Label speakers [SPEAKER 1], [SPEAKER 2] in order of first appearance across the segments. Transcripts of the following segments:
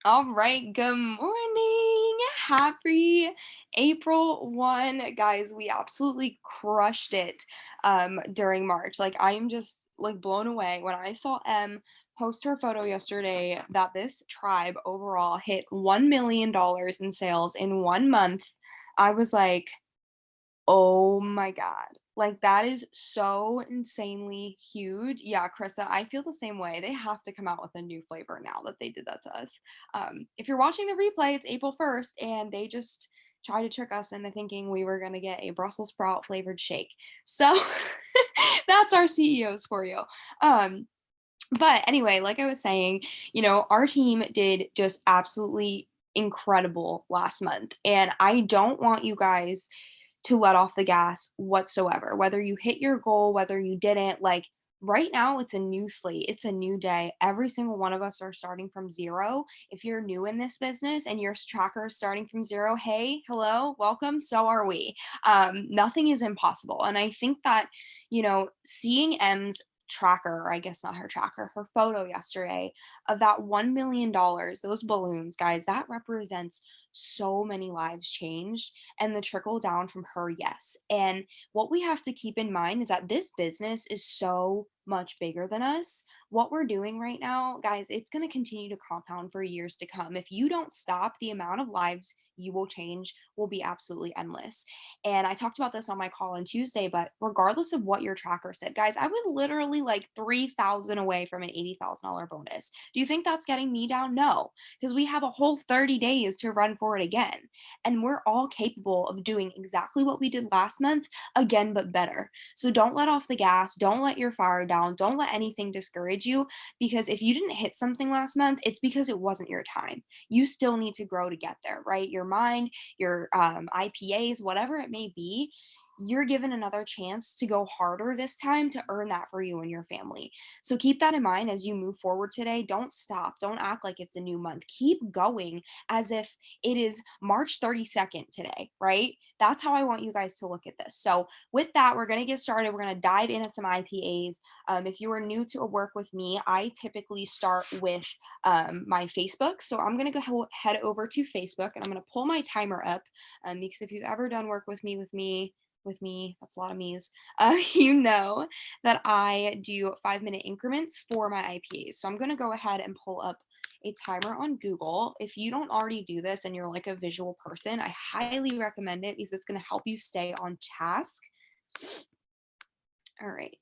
[SPEAKER 1] All right, good morning. Happy April 1. Guys, we absolutely crushed it during March. Like I am just like blown away when I saw M post her photo yesterday that this tribe overall hit $1 million in sales in 1 month. I was like, oh my god. Like, that is so insanely huge. Yeah, Krista, I feel the same way. They have to come out with a new flavor now that they did that to us. If you're watching the replay, it's April 1st, and they just tried to trick us into thinking we were gonna get a Brussels sprout flavored shake. So, that's our CEOs for you. Um, but anyway, like I was saying, our team did just absolutely incredible last month, and I don't want you guys to let off the gas whatsoever. Whether you hit your goal, whether you didn't, like right now, it's a new slate, it's a new day. Every single one of us are starting from zero. If you're new in this business and your tracker is starting from zero, hey, hello, welcome. So are we. Nothing is impossible. And I think that, seeing M's tracker, or I guess not her tracker, her photo yesterday of that $1 million, those balloons, guys, that represents so many lives changed and the trickle down from her, yes. And what we have to keep in mind is that this business is so much bigger than us. What we're doing right now, guys, it's going to continue to compound for years to come. If you don't stop, the amount of lives you will change will be absolutely endless. And I talked about this on my call on Tuesday, but regardless of what your tracker said, guys, I was literally like 3,000 away from an $80,000 bonus. Do you think that's getting me down? No, because we have a whole 30 days to run for it again. And we're all capable of doing exactly what we did last month again, but better. So don't let off the gas. Don't let your fire down. Don't let anything discourage you, because if you didn't hit something last month, it's because it wasn't your time. You still need to grow to get there, right? Your mind, your IPAs, whatever it may be, you're given another chance to go harder this time to earn that for you and your family. So keep that in mind as you move forward today. Don't stop. Don't act like it's a new month. Keep going as if it is March 32nd today, right? That's how I want you guys to look at this. So, with that, we're going to get started. We're going to dive in at some IPAs. If you are new to a work with me, I typically start with my Facebook. So, I'm going to go head over to Facebook and I'm going to pull my timer up, because if you've ever done work with me, that's a lot of me's, you know that I do 5-minute increments for my IPAs. So I'm going to go ahead and pull up a timer on Google. If you don't already do this and you're like a visual person, I highly recommend it because it's going to help you stay on task. All right.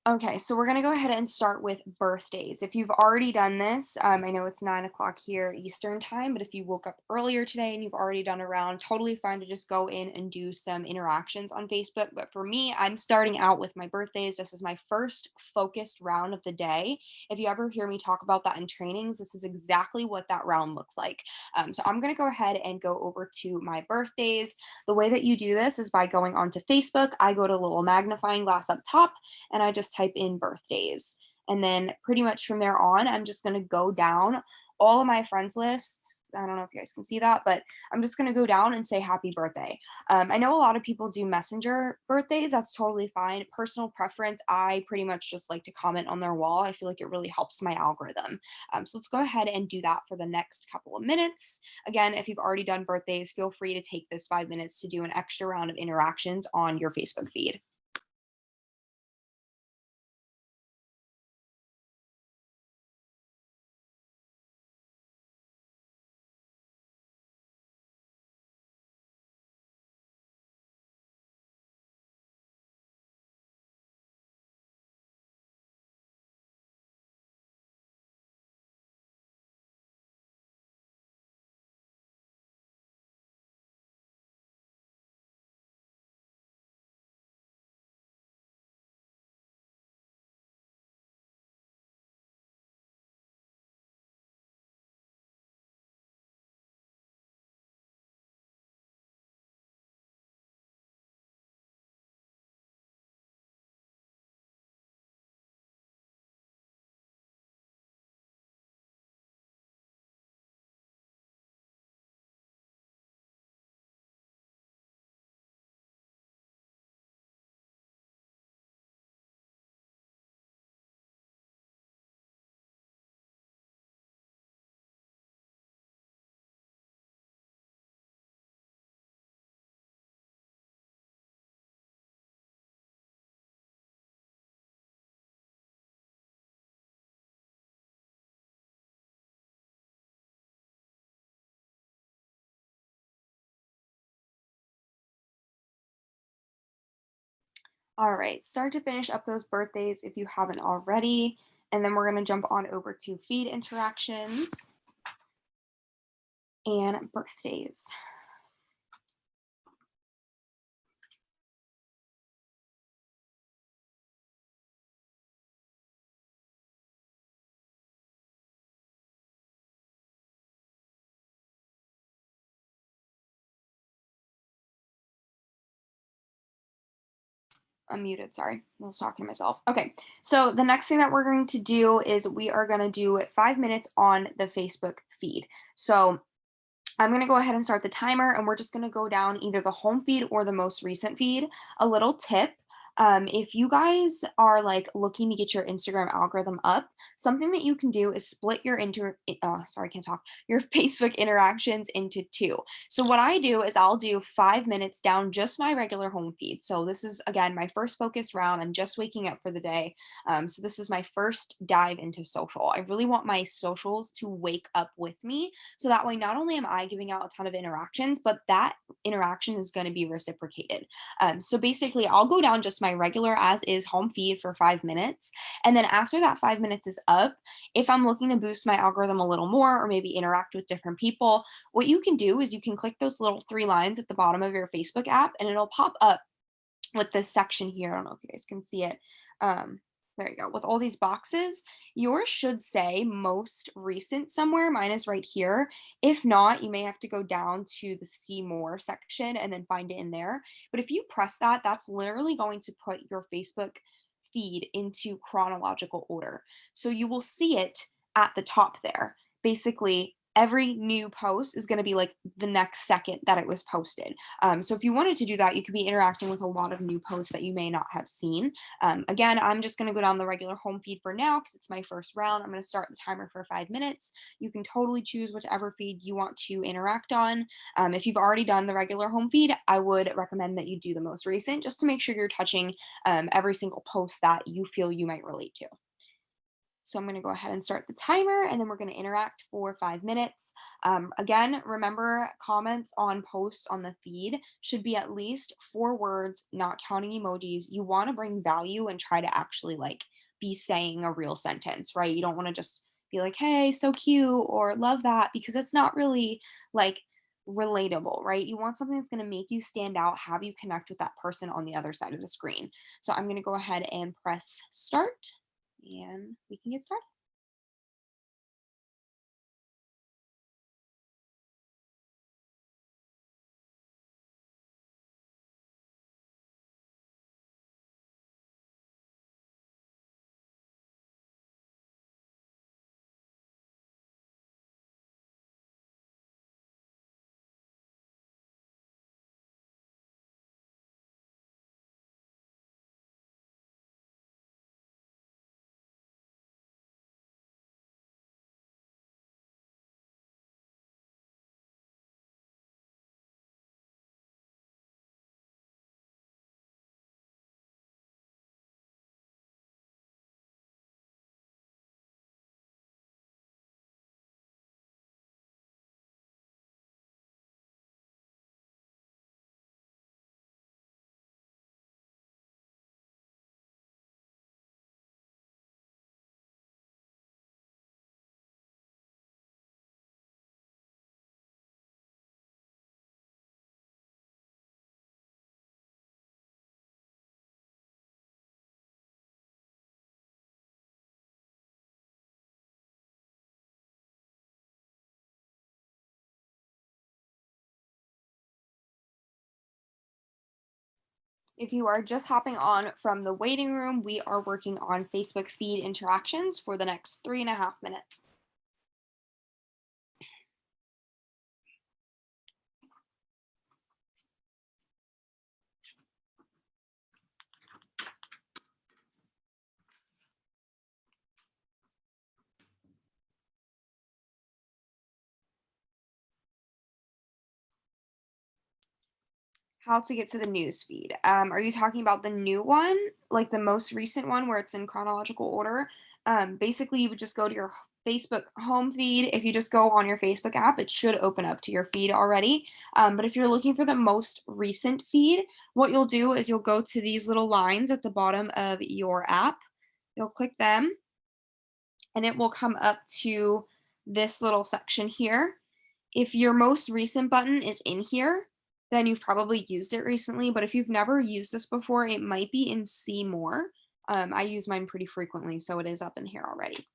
[SPEAKER 1] Okay, so we're gonna go ahead and start with birthdays. If you've already done this, I know it's 9 o'clock here Eastern time, but if you woke up earlier today and you've already done a round, totally fine to just go in and do some interactions on Facebook. But for me, I'm starting out with my birthdays. This is my first focused round of the day. If you ever hear me talk about that in trainings, this is exactly what that round looks like. So I'm gonna go ahead and go over to my birthdays. The way that you do this is by going onto Facebook. I go to a little magnifying glass up top and I just type in birthdays. And then pretty much from there on, I'm just going to go down all of my friends lists. I don't know if you guys can see that, but I'm just going to go down and say happy birthday. I know a lot of people do messenger birthdays. That's totally fine. Personal preference, I pretty much just like to comment on their wall. I feel like it really helps my algorithm. So let's go ahead and do that for the next couple of minutes. Again, if you've already done birthdays, feel free to take this 5 minutes to do an extra round of interactions on your Facebook feed. All right, start to finish up those birthdays if you haven't already. And then we're going to jump on over to feed interactions and birthdays. I'm muted, sorry. I was talking to myself. Okay, so the next thing that we're going to do is we are going to do 5 minutes on the Facebook feed. So I'm going to go ahead and start the timer, and we're just going to go down either the home feed or the most recent feed. A little tip. If you guys are like looking to get your Instagram algorithm up, something that you can do is split your sorry, I can't talk, your Facebook interactions into two. So what I do is I'll do 5 minutes down just my regular home feed. So this is again my first focus round. I'm just waking up for the day. So this is my first dive into social. I really want my socials to wake up with me, so that way, not only am I giving out a ton of interactions, but that interaction is going to be reciprocated. So basically, I'll go down just my regular as is home feed for 5 minutes. And then after that 5 minutes is up, if I'm looking to boost my algorithm a little more or maybe interact with different people, what you can do is you can click those little three lines at the bottom of your Facebook app and it'll pop up with this section here. I don't know if you guys can see it. Um, there you go. With all these boxes, yours should say most recent somewhere. Mine is right here. If not, you may have to go down to the see more section and then find it in there. But if you press that, that's literally going to put your Facebook feed into chronological order. So you will see it at the top there. Basically, every new post is going to be like the next second that it was posted. So if you wanted to do that, you could be interacting with a lot of new posts that you may not have seen. Again, I'm just going to go down the regular home feed for now because it's my first round. I'm going to start the timer for 5 minutes. You can totally choose whichever feed you want to interact on. If you've already done the regular home feed, I would recommend that you do the most recent just to make sure you're touching every single post that you feel you might relate to. So I'm going to go ahead and start the timer and then we're going to interact for 5 minutes. Again, remember comments on posts on the feed should be at least 4 words, not counting emojis. You want to bring value and try to actually like be saying a real sentence, right? You don't want to just be like, hey, so cute or love that because it's not really like relatable, right? You want something that's going to make you stand out, have you connect with that person on the other side of the screen. So I'm going to go ahead and press start and we can get started. If you are just hopping on from the waiting room, we are working on Facebook feed interactions for the next 3.5 minutes. How to get to the news feed. Are you talking about the new one, like the most recent one where it's in chronological order? Basically, you would just go to your Facebook home feed. If you just go on your Facebook app, it should open up to your feed already. But if you're looking for the most recent feed, what you'll do is you'll go to these little lines at the bottom of your app. You'll click them, and it will come up to this little section here. If your most recent button is in here, then you've probably used it recently, but if you've never used this before, it might be in See More. I use mine pretty frequently, so it is up in here already.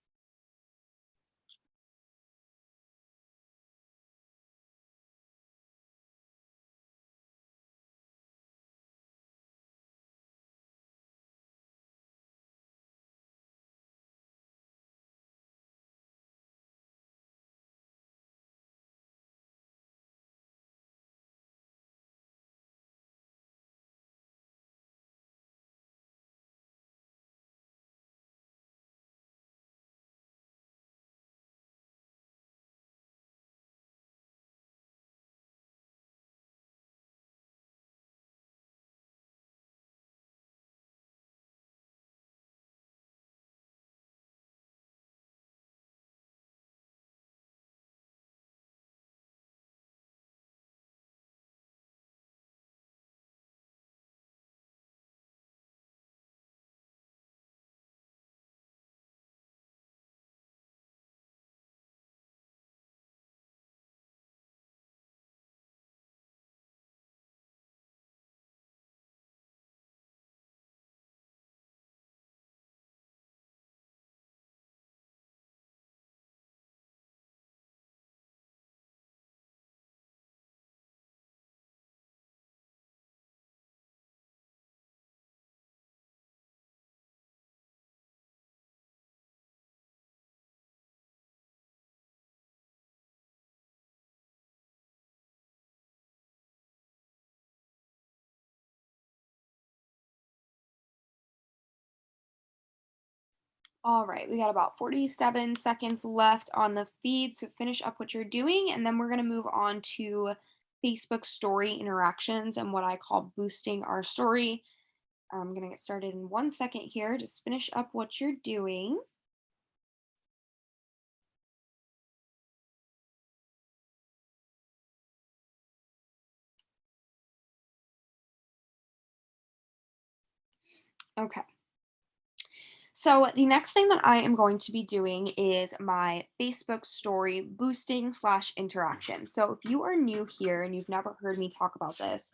[SPEAKER 1] All right, we got about 47 seconds left on the feed, so finish up what you're doing, and then we're going to move on to Facebook story interactions and what I call boosting our story. I'm going to get started in 1 second here. Just finish up what you're doing. Okay. So the next thing that I am going to be doing is my Facebook story boosting slash interaction. So if you are new here and you've never heard me talk about this,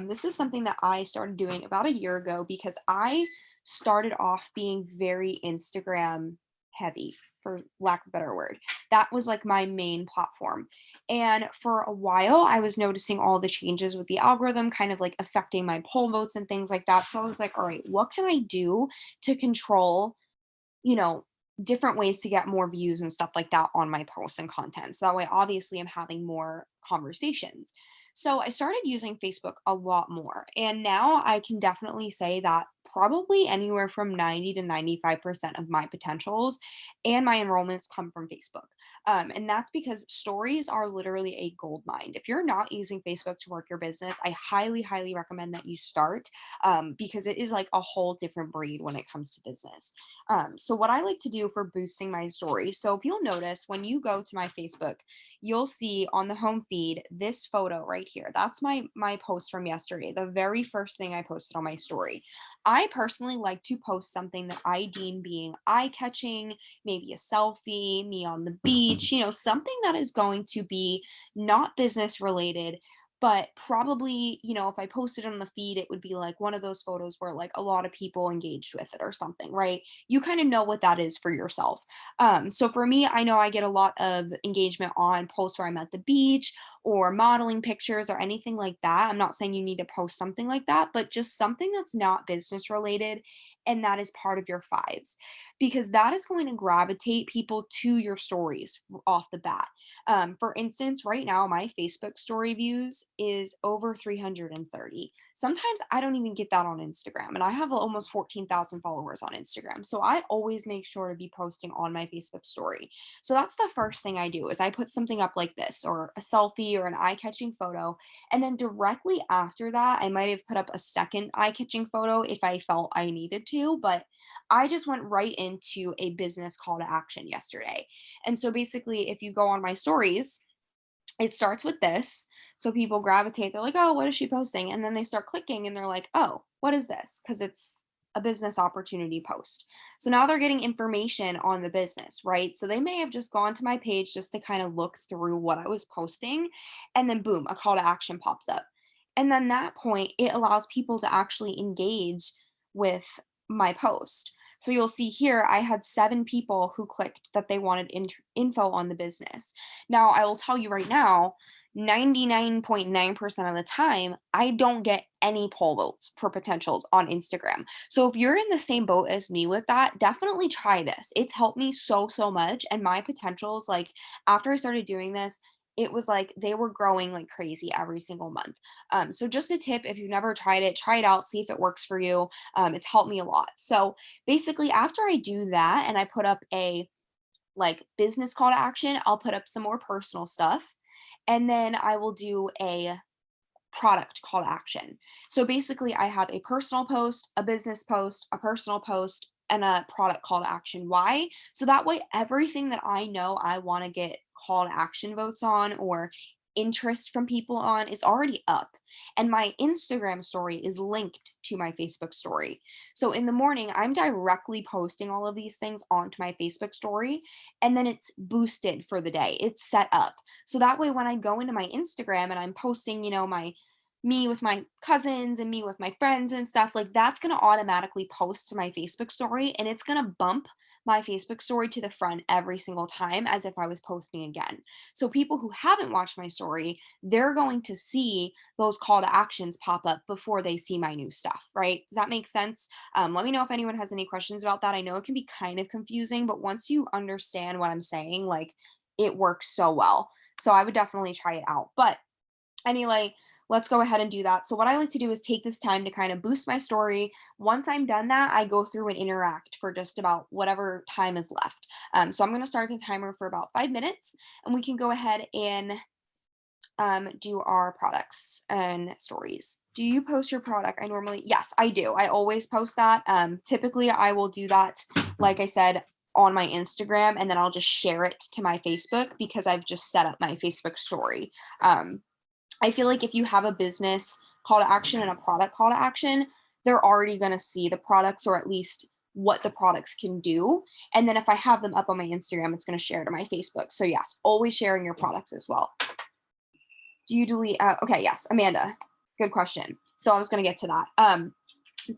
[SPEAKER 1] this is something that I started doing about a year ago because I started off being very Instagram heavy, for lack of a better word. That was like my main platform. And for a while, I was noticing all the changes with the algorithm kind of like affecting my poll votes and things like that. So I was like, all right, what can I do to control, you know, different ways to get more views and stuff like that on my posts and content. So that way, obviously, I'm having more conversations. So I started using Facebook a lot more. And now I can definitely say that probably anywhere from 90 to 95% of my potentials and my enrollments come from Facebook. And that's because stories are literally a gold mine. If you're not using Facebook to work your business, I highly, highly recommend that you start, because it is like a whole different breed when it comes to business. So what I like to do for boosting my story. So if you'll notice when you go to my Facebook, you'll see on the home feed this photo right here. That's my post from yesterday, the very first thing I posted on my story. I personally like to post something that I deem being eye-catching, maybe a selfie, me on the beach, something that is going to be not business related, but probably, if I posted on the feed, it would be like one of those photos where like a lot of people engaged with it or something, right? You kind of know what that is for yourself. So for me, I know I get a lot of engagement on posts where I'm at the beach or modeling pictures or anything like that. I'm not saying you need to post something like that, but just something that's not business related and that is part of your fives, because that is going to gravitate people to your stories off the bat. For instance, right now, my Facebook story views is over 330. Sometimes I don't even get that on Instagram, and I have almost 14,000 followers on Instagram. So I always make sure to be posting on my Facebook story. So that's the first thing I do is I put something up like this or a selfie or an eye-catching photo, and then directly after that, I might have put up a second eye-catching photo if I felt I needed to, but I just went right into a business call to action yesterday. And so basically, if you go on my stories, it starts with this. So people gravitate, they're like, oh, what is she posting? And then they start clicking and they're like, oh, what is this? Because it's a business opportunity post. So now they're getting information on the business, right? So they may have just gone to my page just to kind of look through what I was posting. And then boom, a call to action pops up. And then that point, it allows people to actually engage with my post. So you'll see here, I had 7 people who clicked that they wanted info on the business. Now, I will tell you right now, 99.9% of the time, I don't get any poll votes for potentials on Instagram. So if you're in the same boat as me with that, definitely try this. It's helped me so, so much. And my potentials, like after I started doing this, it was like they were growing like crazy every single month. So just a tip, if you've never tried it, try it out, see if it works for you. It's helped me a lot. So basically, after I do that and I put up a like business call to action, I'll put up some more personal stuff. And then I will do a product call to action. So basically, I have a personal post, a business post, a personal post, and a product call to action. Why? So that way, everything that I know I want to get call to action votes on or interest from people on is already up. And my Instagram story is linked to my Facebook story. So in the morning, I'm directly posting all of these things onto my Facebook story, and then it's boosted for the day. It's set up. So that way, when I go into my Instagram and I'm posting, my me with my cousins and me with my friends and stuff, like that's going to automatically post to my Facebook story and it's going to bump my Facebook story to the front every single time as if I was posting again. So people who haven't watched my story, they're going to see those call to actions pop up before they see my new stuff, right? Does that make sense? Let me know if anyone has any questions about that. I know it can be kind of confusing, but once you understand what I'm saying, like it works so well. So I would definitely try it out. But anyway, let's go ahead and do that. So what I like to do is take this time to kind of boost my story. Once I'm done that, I go through and interact for just about whatever time is left. So I'm going to start the timer for about 5 minutes, and we can go ahead and do our products and stories. Do you post your product? Yes, I do. I always post that. Typically, I will do that, like I said, on my Instagram, and then I'll just share it to my Facebook because I've just set up my Facebook story. I feel like if you have a business call to action and a product call to action, they're already going to see the products or at least what the products can do. And then if I have them up on my Instagram, it's going to share to my Facebook. So yes, always sharing your products as well. Do you delete? Okay, yes, Amanda, good question. So I was going to get to that.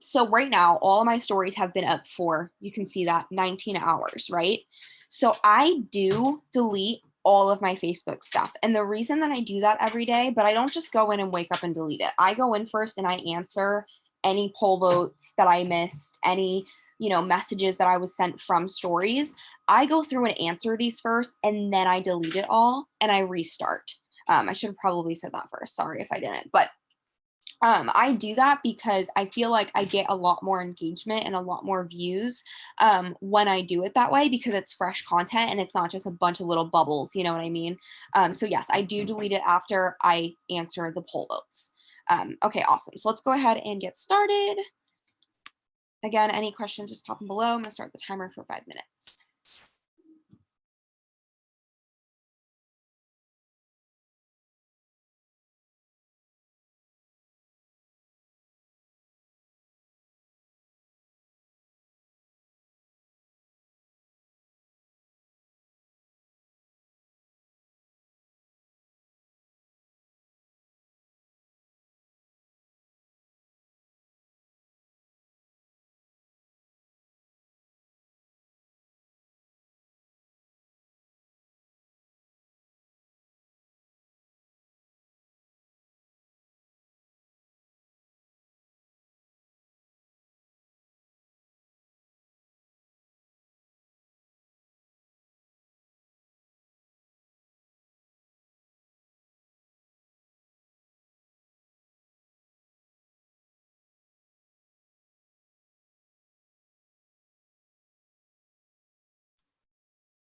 [SPEAKER 1] So right now, all of my stories have been up for, you can see that 19 hours, right? So I do delete all of my Facebook stuff. And the reason that I do that every day, but I don't just go in and wake up and delete it. I go in first and I answer any poll votes that I missed, any, messages that I was sent from stories. I go through and answer these first and then I delete it all and I restart. I should have probably said that first. Sorry if I didn't, but I do that because I feel like I get a lot more engagement and a lot more views when I do it that way because it's fresh content and it's not just a bunch of little bubbles, you know what I mean? So yes, I do delete it after I answer the poll votes. Okay, awesome. So let's go ahead and get started. Again, any questions, just pop them below. I'm gonna start the timer for 5 minutes.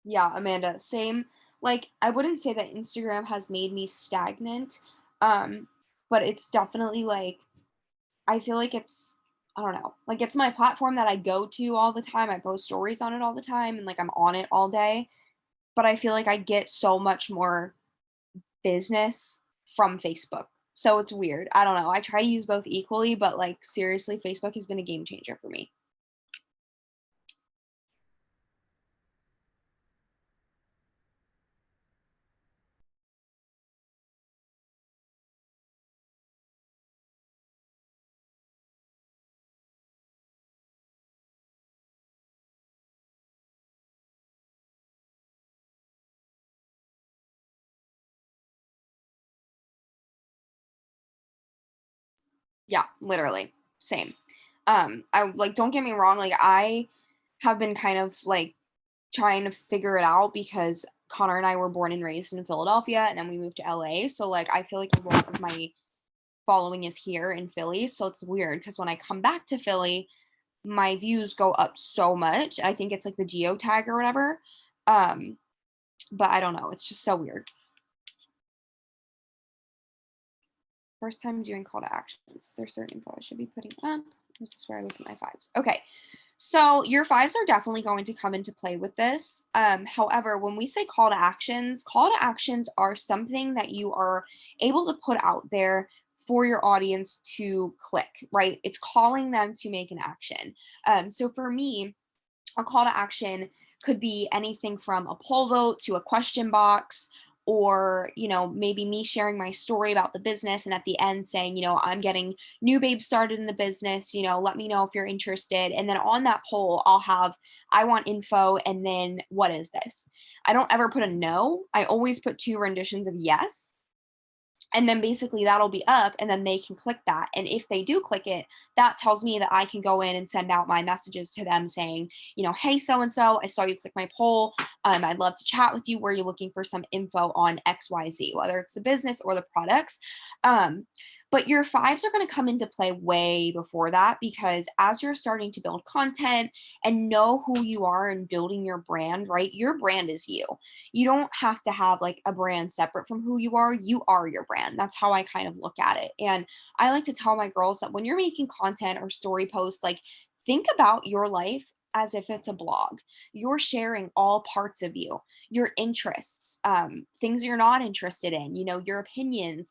[SPEAKER 1] Yeah, Amanda, same. Like, I wouldn't say that Instagram has made me stagnant, um, but it's definitely like I feel like it's I don't know. Like it's my platform that I go to all the time. I post stories on it all the time and like I'm on it all day, but I feel like I get so much more business from Facebook. So it's weird. I don't know. I try to use both equally, but like seriously, Facebook has been a game changer for me. Yeah, literally. Same. I like don't get me wrong, like I have been kind of like trying to figure it out because Connor and I were born and raised in Philadelphia and then we moved to LA. So like I feel like a lot of my following is here in Philly. So it's weird because when I come back to Philly, my views go up so much. I think it's like the geotag or whatever. Um, but I don't know. It's just so weird. First time doing call to actions. Is there certain info I should be putting up? This is where I would put my fives. Okay. So your fives are definitely going to come into play with this. However, when we say call to actions are something that you are able to put out there for your audience to click, right? It's calling them to make an action. So for me, a call to action could be anything from a poll vote to a question box, or maybe me sharing my story about the business and at the end saying, I'm getting new babes started in the business, let me know if you're interested. And then on that poll I'll have, I want info, and then what is this. I don't ever put a no, I always put two renditions of yes, and then basically that'll be up and then they can click that, and if they do click it, that tells me that I can go in and send out my messages to them saying, hey, so and so, I saw you click my poll. I'd love to chat with you. Were you looking for some info on XYZ, whether it's the business or the products? But your fives are going to come into play way before that, because as you're starting to build content and know who you are and building your brand, right? Your brand is you. You don't have to have like a brand separate from who you are. You are your brand. That's how I kind of look at it. And I like to tell my girls that when you're making content or story posts, like think about your life as if it's a blog. You're sharing all parts of you, your interests, things you're not interested in, your opinions,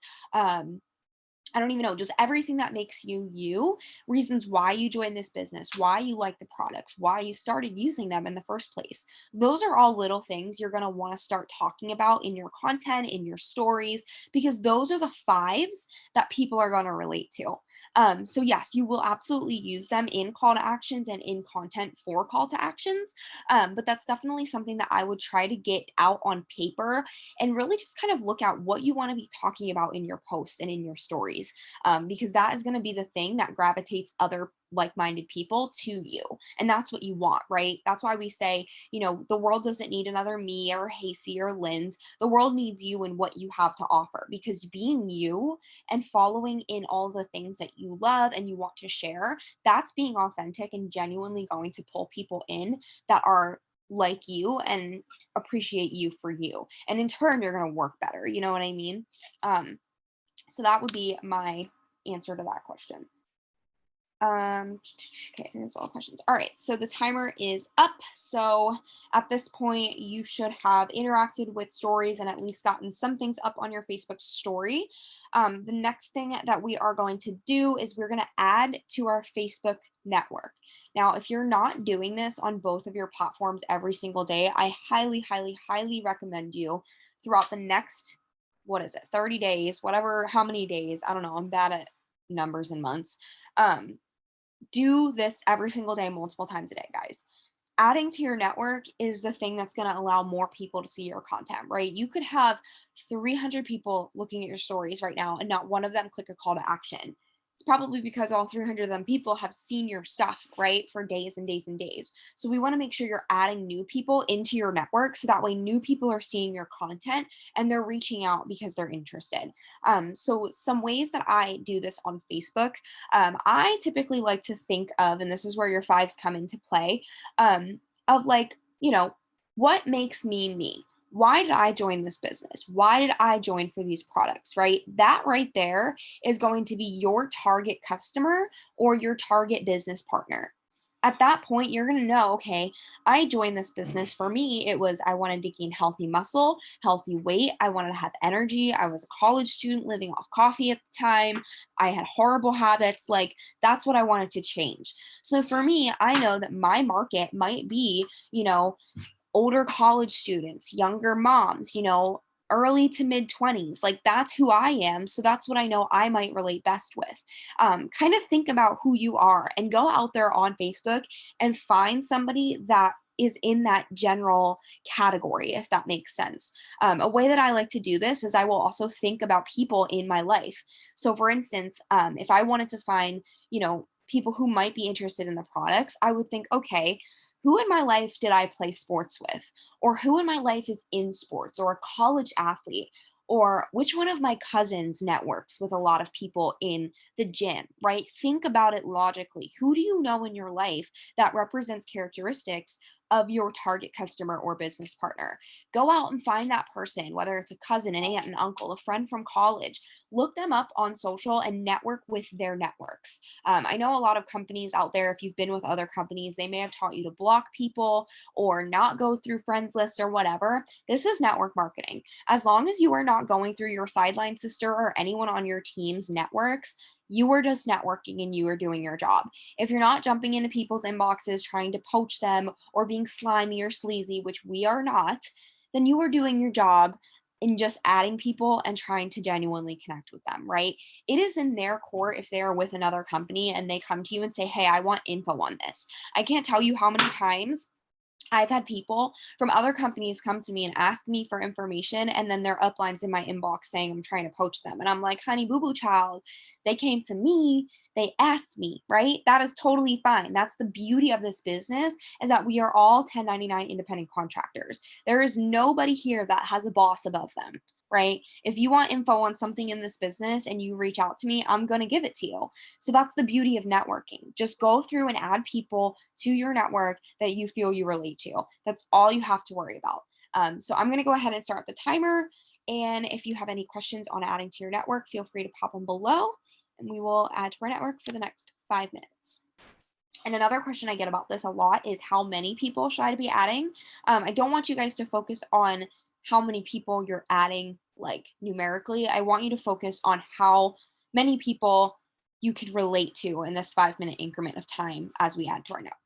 [SPEAKER 1] I don't even know, just everything that makes you you, reasons why you joined this business, why you like the products, why you started using them in the first place. Those are all little things you're going to want to start talking about in your content, in your stories, because those are the fives that people are going to relate to. So, yes, you will absolutely use them in call to actions and in content for call to actions. But that's definitely something that I would try to get out on paper and really just kind of look at what you want to be talking about in your posts and in your stories, because that is going to be the thing that gravitates other like-minded people to you, and that's what you want, right? That's why we say, the world doesn't need another me or Hasey or Linz. The world needs you and what you have to offer, because being you and following in all the things that you love and you want to share, that's being authentic and genuinely going to pull people in that are like you and appreciate you for you, and in turn you're going to work better, you know what I mean? So that would be my answer to that question. Okay, that's all questions. All right, so the timer is up. So at this point, you should have interacted with stories and at least gotten some things up on your Facebook story. The next thing that we are going to do is we're going to add to our Facebook network. Now, if you're not doing this on both of your platforms every single day, I highly, highly, highly recommend you throughout the next, what is it, 30 days, whatever, how many days, I don't know, I'm bad at numbers and months. Do this every single day, multiple times a day, guys. Adding to your network is the thing that's going to allow more people to see your content, right? You could have 300 people looking at your stories right now and not one of them click a call to action. It's probably because all 300 of them people have seen your stuff, right, for days and days and days. So we want to make sure you're adding new people into your network, so that way new people are seeing your content and they're reaching out because they're interested. So some ways that I do this on Facebook, I typically like to think of, and this is where your fives come into play, of like, what makes me me? why did I join this business? Why did I join for these products, right? That right there is going to be your target customer or your target business partner. At that point, you're going to know, okay, I joined this business. For me, it was I wanted to gain healthy muscle, healthy weight. I wanted to have energy. I was a college student living off coffee at the time. I had horrible habits. Like, that's what I wanted to change. So for me, I know that my market might be, older college students, younger moms, early to mid 20s. Like, that's who I am. So that's what I know I might relate best with. Kind of think about who you are and go out there on Facebook and find somebody that is in that general category, if that makes sense. A way that I like to do this is I will also think about people in my life. So, for instance, if I wanted to find, people who might be interested in the products, I would think, okay, who in my life did I play sports with? Or who in my life is in sports or a college athlete? Or which one of my cousins networks with a lot of people in the gym, right? Think about it logically. Who do you know in your life that represents characteristics of your target customer or business partner? Go out and find that person, whether it's a cousin, an aunt, an uncle, a friend from college. Look them up on social and network with their networks. I know a lot of companies out there, if you've been with other companies, they may have taught you to block people or not go through friends lists or whatever. This is network marketing. As long as you are not going through your sideline sister or anyone on your team's networks, you are just networking and you are doing your job. If you're not jumping into people's inboxes trying to poach them or being slimy or sleazy, which we are not, then you are doing your job in just adding people and trying to genuinely connect with them, right? It is in their court if they are with another company and they come to you and say, hey, I want info on this. I can't tell you how many times I've had people from other companies come to me and ask me for information, and then their uplines in my inbox saying I'm trying to poach them. And I'm like, honey, boo boo child, they came to me, they asked me, right? That is totally fine. That's the beauty of this business is that we are all 1099 independent contractors. There is nobody here that has a boss above them. Right? If you want info on something in this business and you reach out to me, I'm going to give it to you. So that's the beauty of networking. Just go through and add people to your network that you feel you relate to. That's all you have to worry about. So I'm going to go ahead and start the timer. And if you have any questions on adding to your network, feel free to pop them below and we will add to our network for the next 5 minutes. And another question I get about this a lot is how many people should I be adding? I don't want you guys to focus on how many people you're adding, like numerically. I want you to focus on how many people you could relate to in this 5 minute increment of time as we add to our network.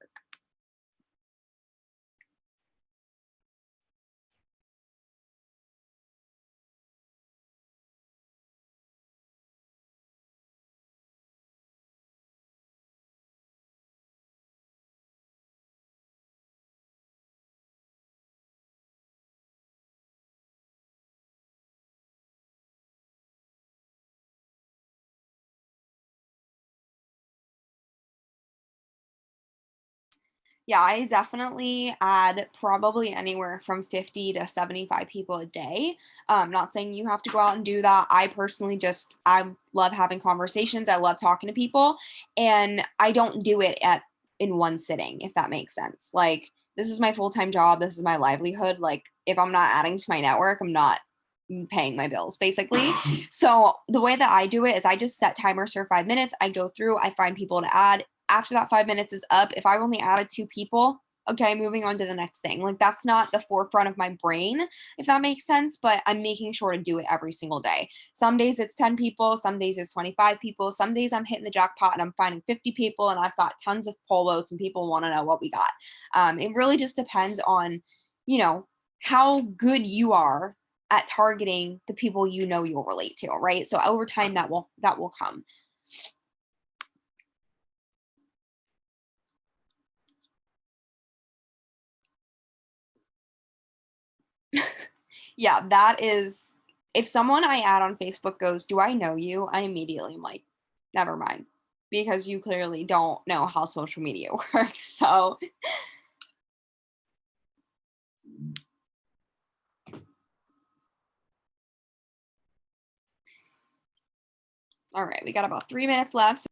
[SPEAKER 1] Yeah, I definitely add probably anywhere from 50 to 75 people a day. Not saying you have to go out and do that. I personally I love having conversations. I love talking to people, and I don't do it in one sitting, if that makes sense. Like, this is my full-time job. This is my livelihood. Like, if I'm not adding to my network, I'm not paying my bills basically. So the way that I do it is I just set timers for 5 minutes. I go through, I find people to add. After that 5 minutes is up, if I've only added two people, okay, moving on to the next thing. Like, that's not the forefront of my brain, if that makes sense, but I'm making sure to do it every single day. Some days it's 10 people, some days it's 25 people, some days I'm hitting the jackpot and I'm finding 50 people and I've got tons of poll votes and people want to know what we got. It really just depends on, you know, how good you are at targeting the people you know you'll relate to, right? So over time that will come. Yeah, that is, if someone I add on Facebook goes, "Do I know you?" I immediately am like, "Never mind." Because you clearly don't know how social media works. So, all right, we got about 3 minutes left.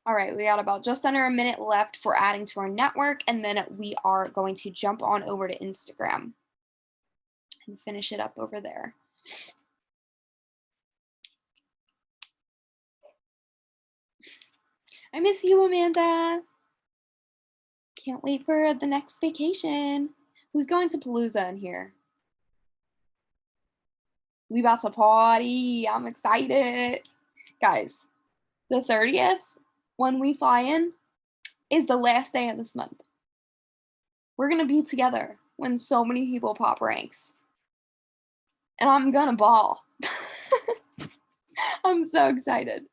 [SPEAKER 1] All right, we got about just under a minute left for adding to our network, and then we are going to jump on over to Instagram and finish it up over there. I miss you, Amanda. Can't wait for the next vacation. Who's going to Palooza in here? We about to party. I'm excited. Guys, the 30th, when we fly in, is the last day of this month. We're going to be together when so many people pop ranks. And I'm going to ball. I'm so excited.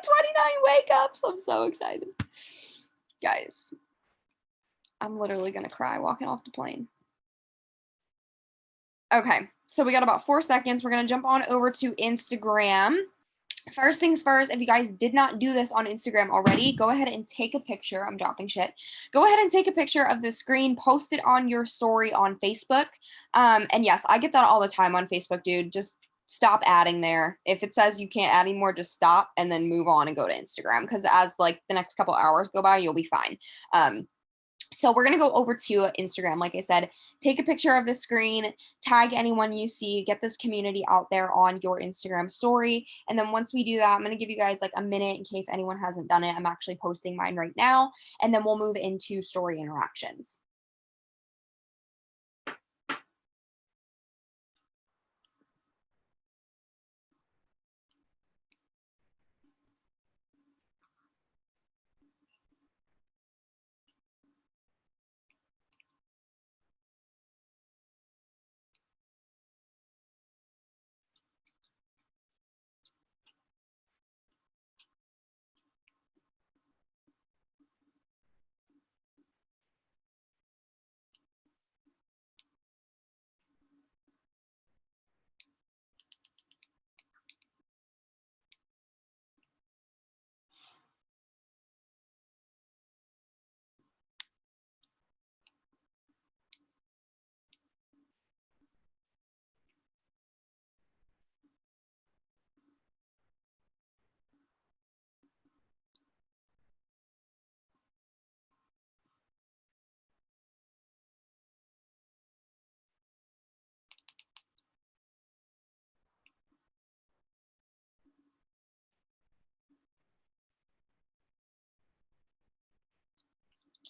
[SPEAKER 1] 29 wake ups. I'm so excited. Guys, I'm literally going to cry walking off the plane. Okay, so we got about 4 seconds. We're going to jump on over to Instagram. First things first, if you guys did not do this on Instagram already, go ahead and take a picture. I'm dropping shit. Go ahead and take a picture of the screen, post it on your story on Facebook. And yes, I get that all the time on Facebook, dude. Just stop adding there. If it says you can't add anymore, just stop and then move on and go to Instagram. Because as like the next couple hours go by, you'll be fine. So we're going to go over to Instagram. Like I said, take a picture of the screen, tag anyone you see, get this community out there on your Instagram story. And then once we do that, I'm going to give you guys like a minute in case anyone hasn't done it. I'm actually posting mine right now, and then we'll move into story interactions.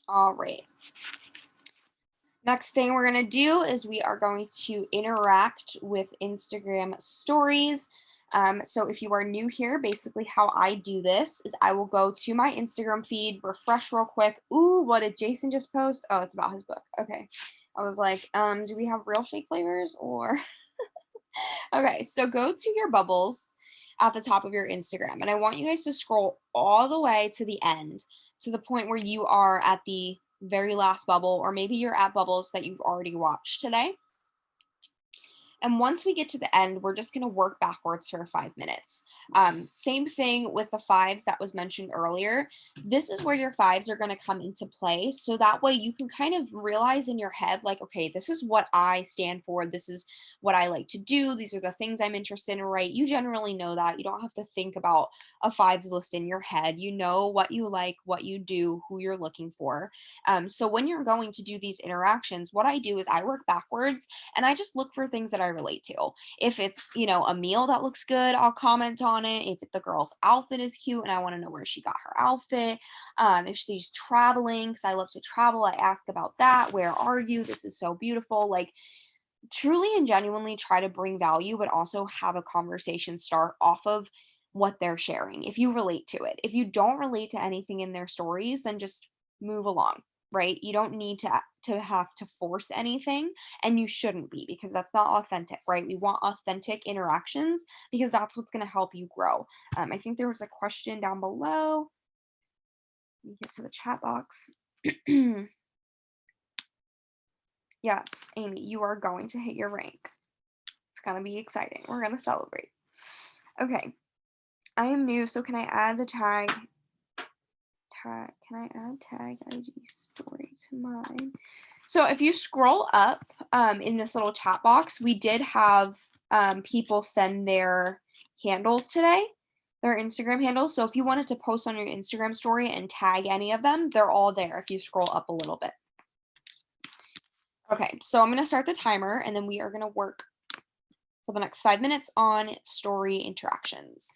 [SPEAKER 1] All right. Next thing we're going to do is we are going to interact with Instagram stories. So if you are new here, basically how I do this is I will go to my Instagram feed, refresh real quick. Ooh, what did Jason just post? Oh, it's about his book. Okay. I was like, do we have real shake flavors or? Okay, so go to your bubbles at the top of your Instagram. And I want you guys to scroll all the way to the end, to the point where you are at the very last bubble, or maybe you're at bubbles that you've already watched today. And once we get to the end, we're just going to work backwards for 5 minutes. Same thing with the fives that was mentioned earlier. This is where your fives are going to come into play. So that way you can kind of realize in your head, like, okay, this is what I stand for. This is what I like to do. These are the things I'm interested in, right? You generally know that. You don't have to think about a fives list in your head. You know what you like, what you do, who you're looking for. So when you're going to do these interactions, what I do is I work backwards and I just look for things that I relate to. If it's, a meal that looks good, I'll comment on it. If the girl's outfit is cute and I want to know where she got her outfit. If she's traveling, because I love to travel, I ask about that. Where are you? This is so beautiful. Like, truly and genuinely try to bring value, but also have a conversation start off of what they're sharing. If you relate to it, if you don't relate to anything in their stories, then just move along, right? You don't need to have to force anything, and you shouldn't be, because that's not authentic, right? We want authentic interactions because that's what's going to help you grow. I think there was a question down below. Let me get to the chat box. Yes, Amy, you are going to hit your rank. It's gonna be exciting. We're gonna celebrate. Okay. I am new, so can I add the tag? Can I add tag IG story to mine? So if you scroll up in this little chat box, we did have people send their handles today. their Instagram handles. So if you wanted to post on your Instagram story and tag any of them, they're all there if you scroll up a little bit. Okay, so I'm going to start the timer and then we are going to work for the next 5 minutes on story interactions.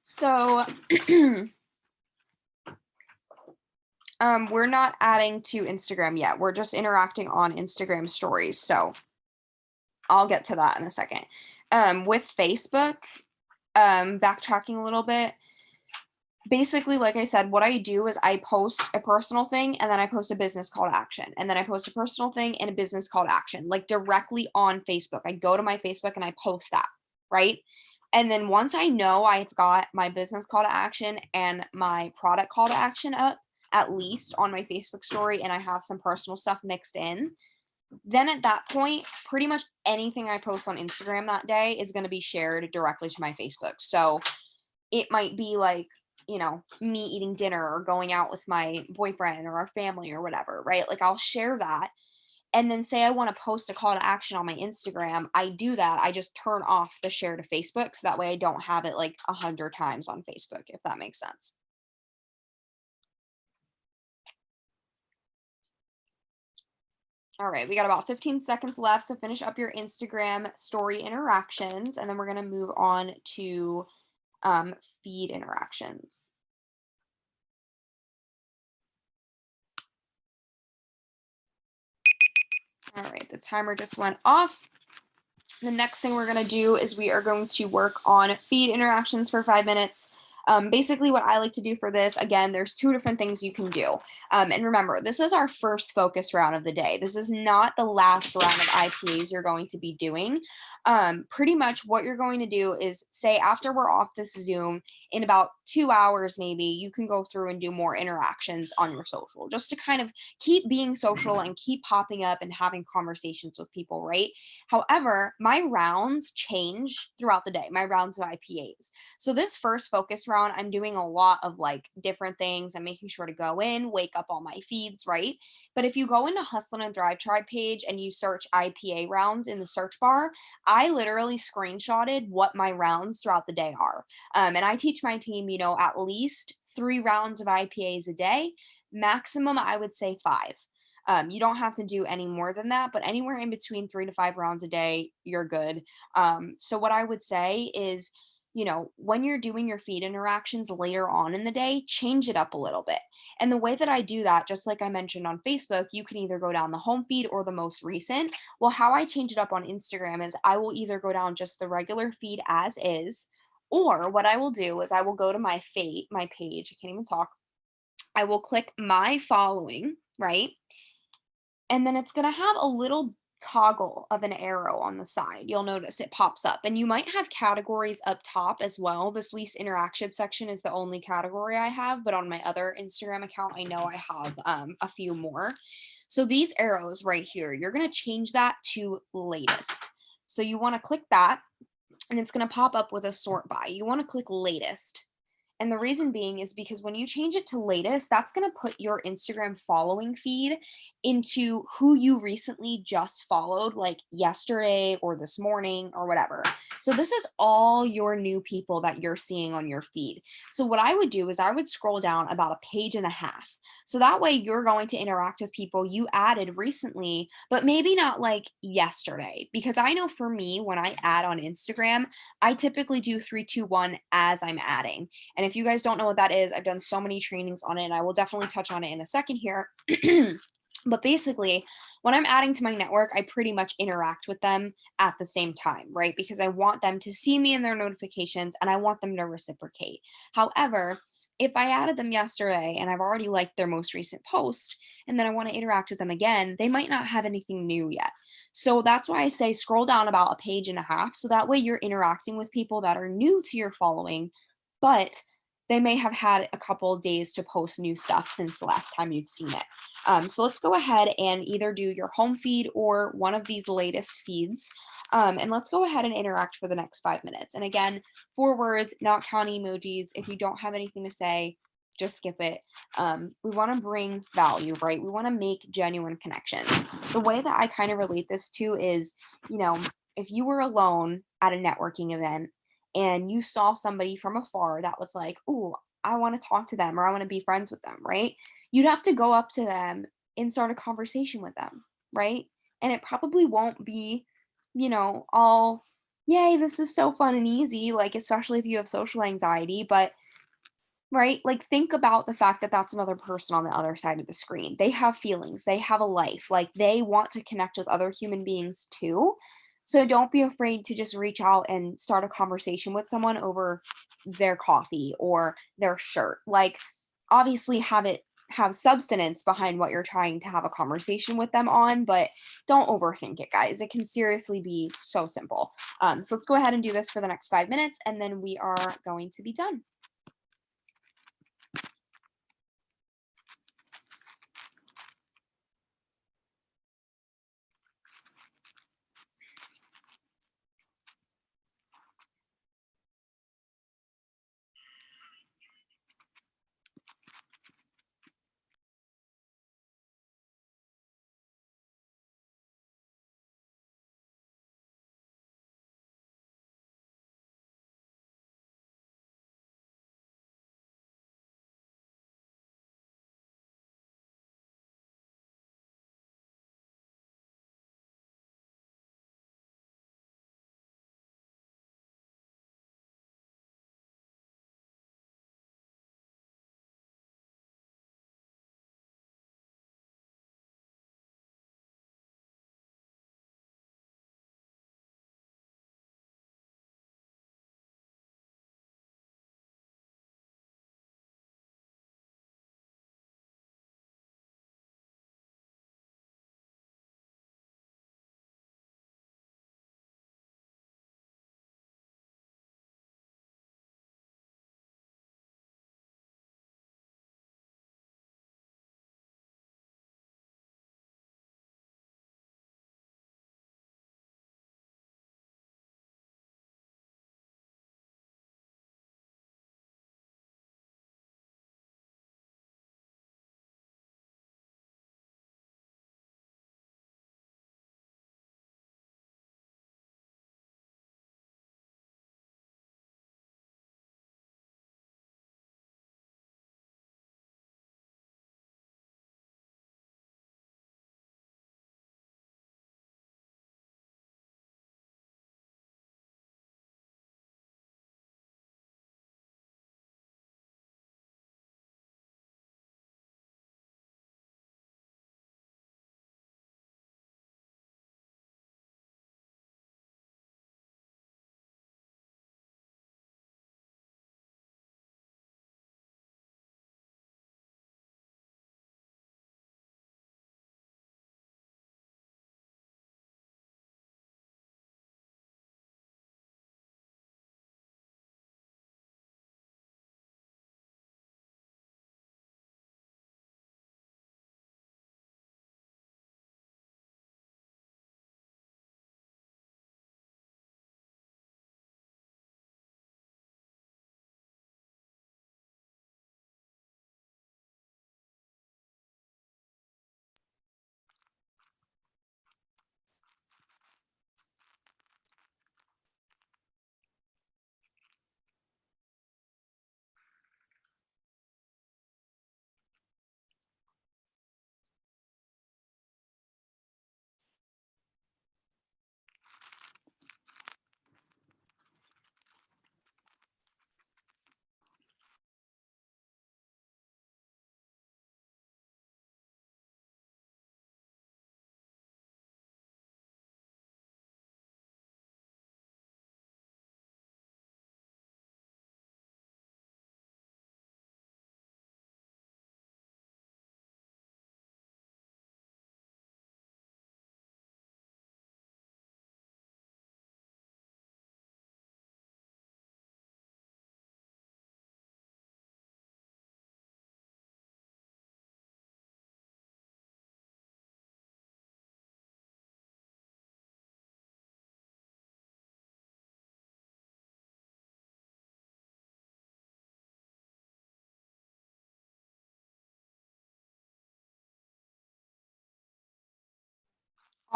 [SPEAKER 1] So we're not adding to Instagram yet. We're just interacting on Instagram stories. So I'll get to that in a second. With Facebook, backtracking a little bit, basically, like I said, what I do is I post a personal thing and then I post a business call to action. And then I post a personal thing and a business call to action, like directly on Facebook. I go to my Facebook and I post that, right? And then once I know I've got my business call to action and my product call to action up, at least on my Facebook story, and I have some personal stuff mixed in, then at that point, pretty much anything I post on Instagram that day is going to be shared directly to my Facebook. So it might be like, me eating dinner or going out with my boyfriend or our family or whatever, right? Like I'll share that. And then say I want to post a call to action on my Instagram. I do that. I just turn off the share to Facebook. So that way I don't have it like 100 times on Facebook, if that makes sense. All right, we got about 15 seconds left. So finish up your Instagram story interactions, and then we're going to move on to um, feed interactions. All right, the timer just went off. The next thing we're going to do is we are going to work on feed interactions for 5 minutes. Basically, what I like to do for this, again, there's two different things you can do. And remember, this is our first focus round of the day. This is not the last round of IPAs you're going to be doing. Pretty much what you're going to do is say after we're off this Zoom, in about 2 hours, maybe you can go through and do more interactions on your social just to kind of keep being social and keep popping up and having conversations with people, right? However, my rounds change throughout the day, my rounds of IPAs. So this first focus round, I'm doing a lot of like different things. I'm making sure to go in, wake up all my feeds, right? But if you go into Hustle and Thrive Tribe page and you search IPA rounds in the search bar, I literally screenshotted what my rounds throughout the day are. And I teach my team, at least 3 rounds of IPAs a day, maximum, I would say 5. You don't have to do any more than that, but anywhere in between 3 to 5 rounds a day, you're good. So, what I would say is, when you're doing your feed interactions later on in the day, change it up a little bit. And the way that I do that, just like I mentioned on Facebook, you can either go down the home feed or the most recent. Well, how I change it up on Instagram is I will either go down just the regular feed as is, or what I will do is I will go to my page. I can't even talk. I will click my following, right? And then it's gonna have a little toggle of an arrow on the side. You'll notice it pops up, and you might have categories up top as well. This least interaction section is the only category I have, but on my other Instagram account, I know I have a few more. So these arrows right here, you're gonna change that to latest. So you wanna click that, and it's gonna pop up with a sort by. You wanna click latest. And the reason being is because when you change it to latest, that's going to put your Instagram following feed into who you recently just followed, like yesterday or this morning or whatever. So this is all your new people that you're seeing on your feed. So what I would do is I would scroll down about a page and a half. So that way you're going to interact with people you added recently, but maybe not like yesterday. Because I know for me, when I add on Instagram, I typically do 3, 2, 1 as I'm adding. And if you guys don't know what that is, I've done so many trainings on it, and I will definitely touch on it in a second here. But basically, when I'm adding to my network, I pretty much interact with them at the same time, right? Because I want them to see me in their notifications and I want them to reciprocate. However, if I added them yesterday and I've already liked their most recent post and then I want to interact with them again, they might not have anything new yet. So that's why I say scroll down about a page and a half. So that way you're interacting with people that are new to your following, but they may have had a couple of days to post new stuff since the last time you've seen it. So let's go ahead and either do your home feed or one of these latest feeds. And let's go ahead and interact for the next 5 minutes. And again, 4 words, not counting emojis. If you don't have anything to say, just skip it. We want to bring value, right? We want to make genuine connections. The way that I kind of relate this to is, if you were alone at a networking event and you saw somebody from afar that was like, "Ooh, I want to talk to them or I want to be friends with them," right? You'd have to go up to them and start a conversation with them, right? And it probably won't be, all, yay, this is so fun and easy, like, especially if you have social anxiety, but right? Like, think about the fact that that's another person on the other side of the screen. They have feelings, they have a life, like, they want to connect with other human beings too. So don't be afraid to just reach out and start a conversation with someone over their coffee or their shirt. Like, obviously, have substance behind what you're trying to have a conversation with them on, but don't overthink it, guys. It can seriously be so simple. So let's go ahead and do this for the next 5 minutes, and then we are going to be done.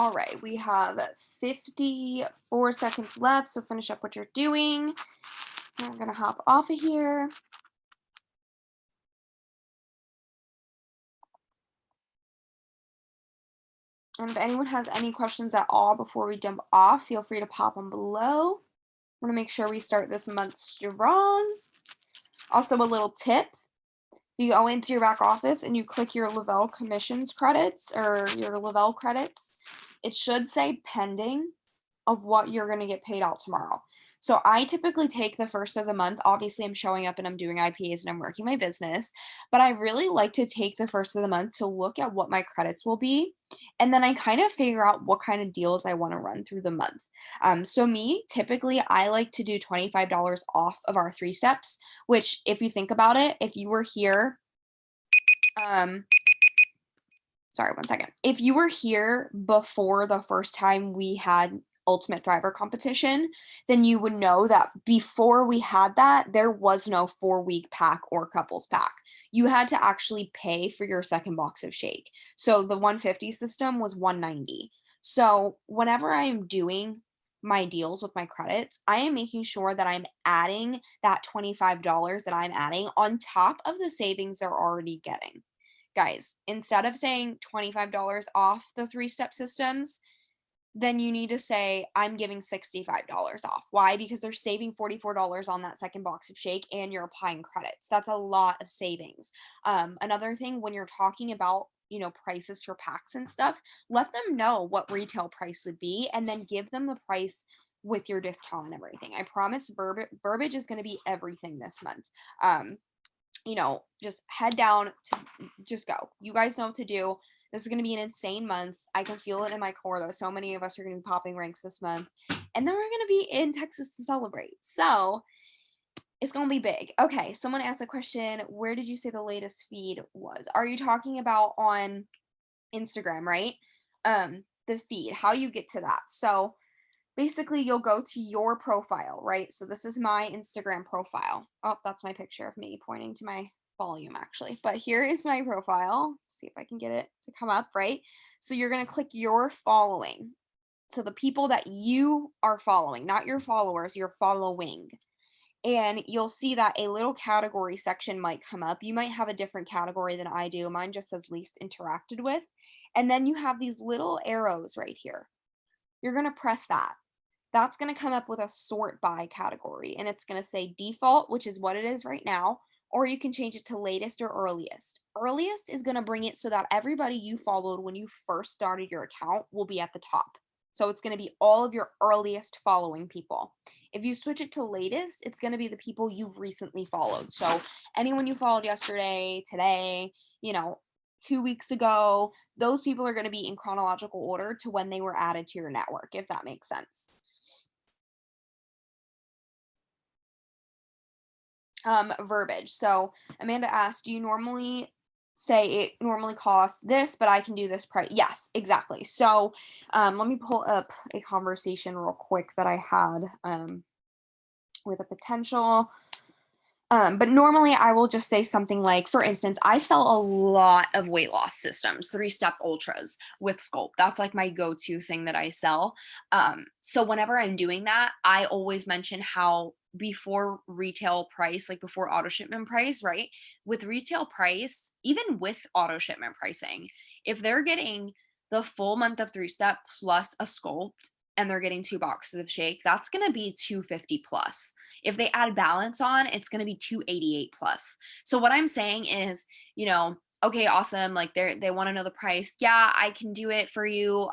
[SPEAKER 1] All right, we have 54 seconds left, so finish up what you're doing. I'm gonna hop off of here. And if anyone has any questions at all before we jump off, feel free to pop them below. I want to make sure we start this month strong. Also, a little tip. If you go into your back office and you click your Lavelle commissions credits or your Lavelle credits, it should say pending of what you're going to get paid out tomorrow. So I typically take the first of the month. Obviously, I'm showing up and I'm doing IPAs and I'm working my business, but I really like to take the first of the month to look at what my credits will be. And then I kind of figure out what kind of deals I want to run through the month. So me, typically, I like to do $25 off of our three steps, which if you think about it, if you were here, um, sorry, one second. If you were here before the first time we had Ultimate Thriver competition, then you would know that before we had that, there was no 4-week pack or couples pack. You had to actually pay for your second box of shake. So the 150 system was 190. So whenever I am doing my deals with my credits, I am making sure that I'm adding that $25 that I'm adding on top of the savings they're already getting. Guys, instead of saying $25 off the three-step systems, then you need to say, I'm giving $65 off. Why? Because they're saving $44 on that second box of shake and you're applying credits. That's a lot of savings. Another thing, when you're talking about prices for packs and stuff, let them know what retail price would be and then give them the price with your discount and everything. I promise verbiage is going to be everything this month. Just head down to just go. You guys know what to do. This is going to be an insane month. I can feel it in my core that so many of us are going to be popping ranks this month. And then we're going to be in Texas to celebrate. So it's going to be big. Okay, someone asked a question. Where did you say the latest feed was? Are you talking about on Instagram, right? The feed, how you get to that. So basically you'll go to your profile, right? So this is my Instagram profile. Oh, that's my picture of me pointing to my volume actually. But here is my profile. See if I can get it to come up, right? So you're going to click your following. So the people that you are following, not your followers, you're following. And you'll see that a little category section might come up. You might have a different category than I do. Mine just says least interacted with. And then you have these little arrows right here. You're going to press that. That's going to come up with a sort by category, and it's going to say default, which is what it is right now, or you can change it to latest or earliest. Earliest is going to bring it so that everybody you followed when you first started your account will be at the top. So it's going to be all of your earliest following people. If you switch it to latest, it's going to be the people you've recently followed. So anyone you followed yesterday, today, 2 weeks ago, those people are going to be in chronological order to when they were added to your network, if that makes sense. Verbiage. So Amanda asked, do you normally say it normally costs this, but I can do this price? Yes, exactly. So let me pull up a conversation real quick that I had with a potential. But normally I will just say something like, for instance, I sell a lot of weight loss systems, 3-step ultras with Sculpt. That's like my go-to thing that I sell. So whenever I'm doing that, I always mention how before retail price, like before auto shipment price, right? With retail price, even with auto shipment pricing, if they're getting the full month of 3-step plus a Sculpt and they're getting 2 boxes of shake, that's going to be 250 plus. If they add balance on, it's going to be 288 plus. So what I'm saying is, okay, awesome. Like they want to know the price. Yeah, I can do it for you.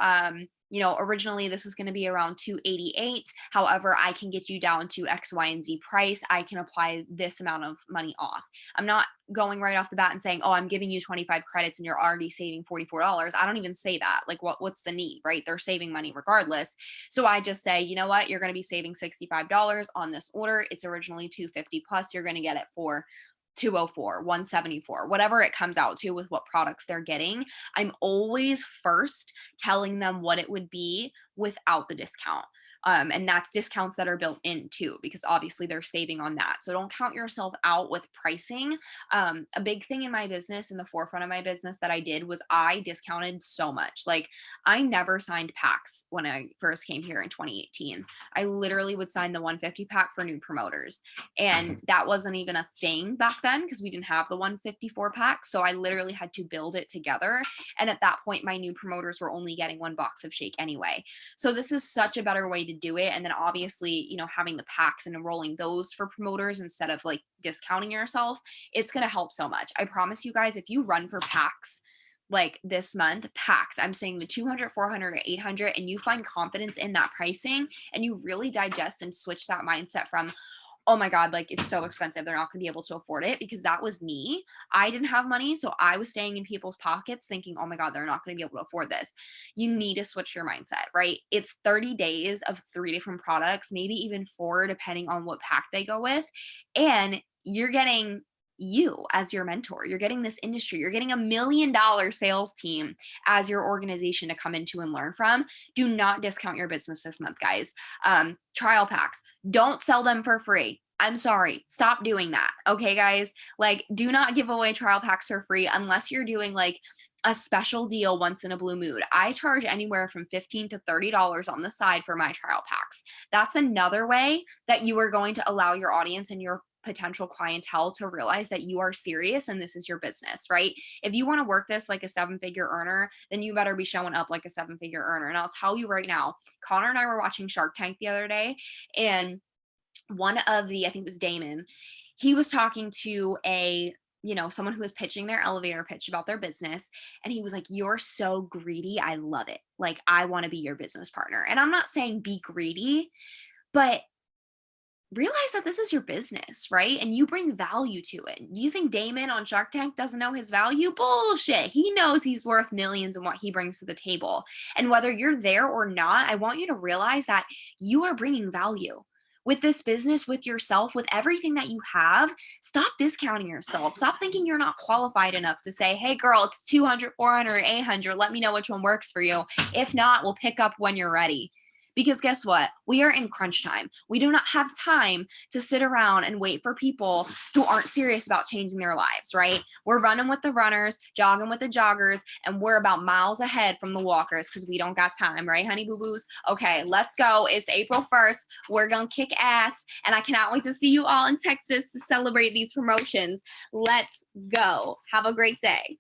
[SPEAKER 1] Originally this is going to be around 288. However, I can get you down to X, Y, and Z price. I can apply this amount of money off. I'm not going right off the bat and saying, oh, I'm giving you 25 credits and you're already saving $44. I don't even say that. Like what's the need, right? They're saving money regardless. So I just say, you know what? You're going to be saving $65 on this order. It's originally 250 plus. You're going to get it for 204, 174, whatever it comes out to with what products they're getting. I'm always first telling them what it would be without the discount. And that's discounts that are built in too, because obviously they're saving on that. So don't count yourself out with pricing. A big thing in my business, in the forefront of my business that I did was I discounted so much. Like I never signed packs when I first came here in 2018. I literally would sign the 150 pack for new promoters. And that wasn't even a thing back then because we didn't have the 154 pack. So I literally had to build it together. And at that point, my new promoters were only getting one box of shake anyway. So this is such a better way to do it. And then obviously, you know, having the packs and enrolling those for promoters instead of like discounting yourself, it's going to help so much. I promise you guys, if you run for packs, like this month, packs, I'm saying the 200, 400, or 800, and you find confidence in that pricing and you really digest and switch that mindset from, oh my God, like it's so expensive, they're not going to be able to afford it, because that was me. I didn't have money, so I was staying in people's pockets thinking, oh my God, they're not going to be able to afford this. You need to switch your mindset, right? It's 30 days of 3 different products, maybe even 4 depending on what pack they go with, and you're getting you as your mentor. You're getting this industry. You're getting $1 million sales team as your organization to come into and learn from. Do not discount your business this month, guys. Trial packs, don't sell them for free. I'm sorry. Stop doing that. Okay, guys? Like, do not give away trial packs for free unless you're doing like a special deal once in a blue moon. I charge anywhere from $15 to $30 on the side for my trial packs. That's another way that you are going to allow your audience and your potential clientele to realize that you are serious and this is your business, right? If you want to work this like a 7-figure earner, then you better be showing up like a 7-figure earner. And I'll tell you right now, Connor and I were watching Shark Tank the other day, and one of the, I think it was Damon, he was talking to someone who was pitching their elevator pitch about their business. And he was like, you're so greedy. I love it. Like, I want to be your business partner. And I'm not saying be greedy, but realize that this is your business, right? And you bring value to it. You think Damon on Shark Tank doesn't know his value? Bullshit. He knows he's worth millions and what he brings to the table. And whether you're there or not, I want you to realize that you are bringing value with this business, with yourself, with everything that you have. Stop discounting yourself. Stop thinking you're not qualified enough to say, hey girl, it's 200, 400, 800. Let me know which one works for you. If not, we'll pick up when you're ready. Because guess what? We are in crunch time. We do not have time to sit around and wait for people who aren't serious about changing their lives, right? We're running with the runners, jogging with the joggers, and we're about miles ahead from the walkers because we don't got time, right, honey boo-boos? Okay, let's go. It's April 1st. We're going to kick ass, and I cannot wait to see you all in Texas to celebrate these promotions. Let's go. Have a great day.